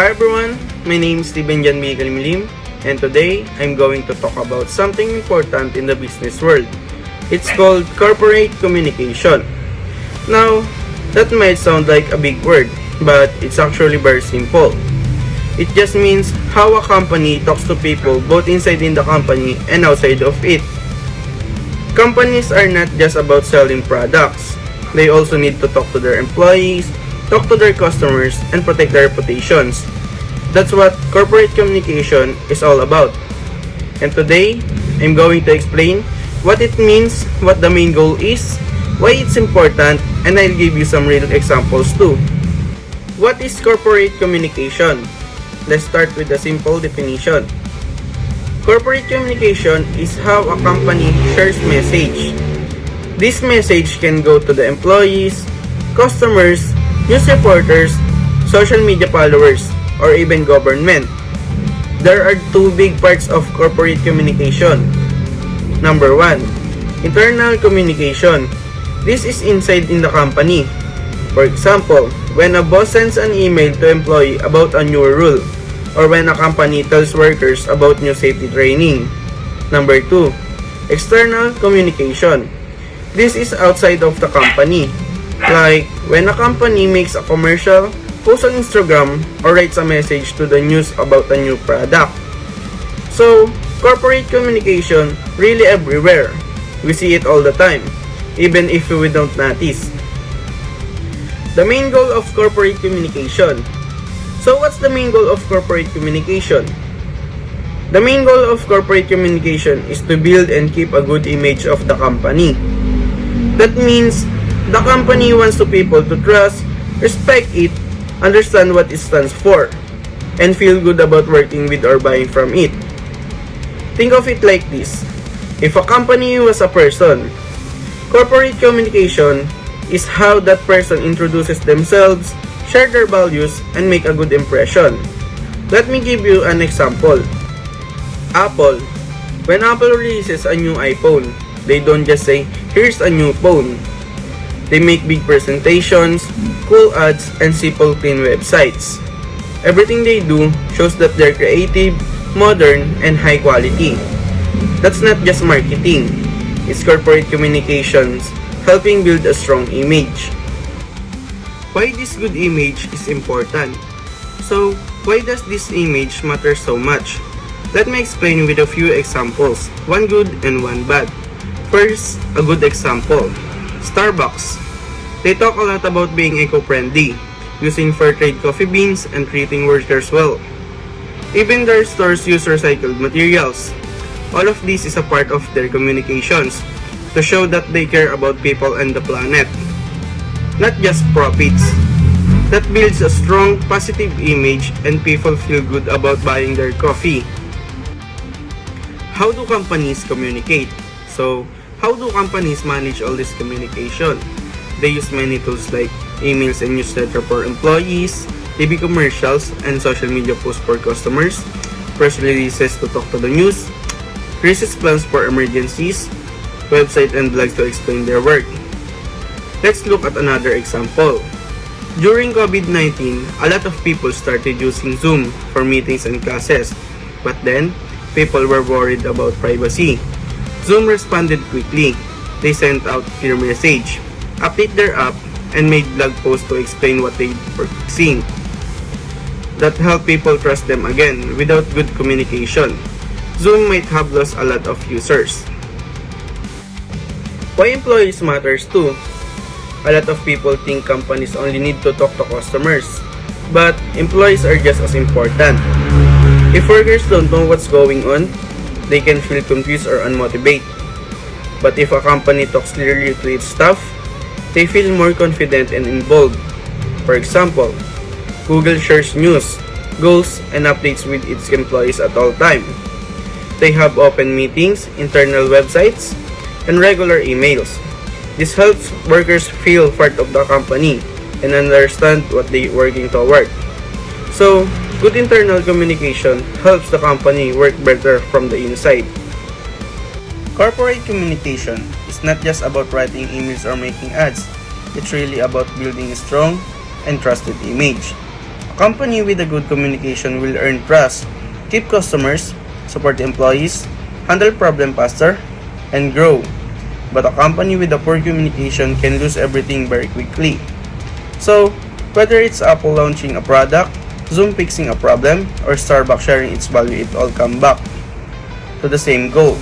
Hi everyone, my name is Calimlim, and today I'm going to talk about something important in the business world. It's called corporate communication. Now, that might sound like a big word, but it's actually very simple. It just means how a company talks to people both inside in the company and outside of it. Companies are not just about selling products. They also need to talk to their employees, talk to their customers, and protect their reputations. That's what corporate communication is all about. And today, I'm going to explain what it means, what the main goal is, why it's important, and I'll give you some real examples too. What is corporate communication? Let's start with a simple definition. Corporate communication is how a company shares message. This message can go to the employees, customers, news reporters, social media followers, or even government. There are two big parts of corporate communication. Number 1, internal communication. This is inside in the company. For example, when a boss sends an email to employee about a new rule, or when a company tells workers about new safety training. Number 2, external communication. This is outside of the company. Like when a company makes a commercial, posts on Instagram, or writes a message to the news about a new product. So, corporate communication really everywhere. We see it all the time, even if we don't notice. The main goal of corporate communication. So what's the main goal of corporate communication? The main goal of corporate communication is to build and keep a good image of the company. That means the company wants to people to trust, respect it, understand what it stands for, and feel good about working with or buying from it. Think of it like this. If a company was a person, corporate communication is how that person introduces themselves, share their values, and make a good impression. Let me give you an example. Apple. When Apple releases a new iPhone, they don't just say, "Here's a new phone." They make big presentations, cool ads, and simple clean websites. Everything they do shows that they're creative, modern, and high quality. That's not just marketing. It's corporate communications, helping build a strong image. Why this good image is important? So, why does this image matter so much? Let me explain with a few examples, one good and one bad. First, a good example. Starbucks. They talk a lot about being eco-friendly, using fair trade coffee beans, and treating workers well. Even their stores use recycled materials. All of this is a part of their communications, to show that they care about people and the planet. Not just profits. That builds a strong, positive image and people feel good about buying their coffee. How do companies communicate? So, how do companies manage all this communication? They use many tools like emails and newsletter for employees, TV commercials, and social media posts for customers, press releases to talk to the news, crisis plans for emergencies, website and blogs to explain their work. Let's look at another example. During COVID-19, a lot of people started using Zoom for meetings and classes. But then, people were worried about privacy. Zoom responded quickly. They sent out clear message, update their app, and made blog posts to explain what they were seeing. That helped people trust them again. Without good communication, Zoom might have lost a lot of users. Why employees matters too? A lot of people think companies only need to talk to customers, but employees are just as important. If workers don't know what's going on, they can feel confused or unmotivated. But if a company talks clearly to its staff, they feel more confident and involved. For example, Google shares news, goals, and updates with its employees at all times. They have open meetings, internal websites, and regular emails. This helps workers feel part of the company and understand what they're working toward. So, good internal communication helps the company work better from the inside. Corporate communication is not just about writing emails or making ads. It's really about building a strong and trusted image. A company with a good communication will earn trust, keep customers, support employees, handle problem faster, and grow. But a company with a poor communication can lose everything very quickly. So, whether it's Apple launching a product, Zoom fixing a problem, or Starbucks sharing its value, it all come back to the same goal,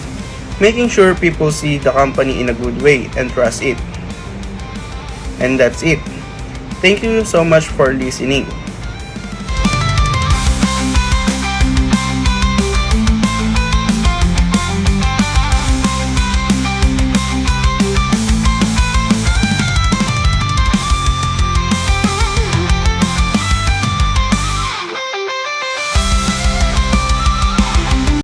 making sure people see the company in a good way and trust it. And that's it. Thank you so much for listening.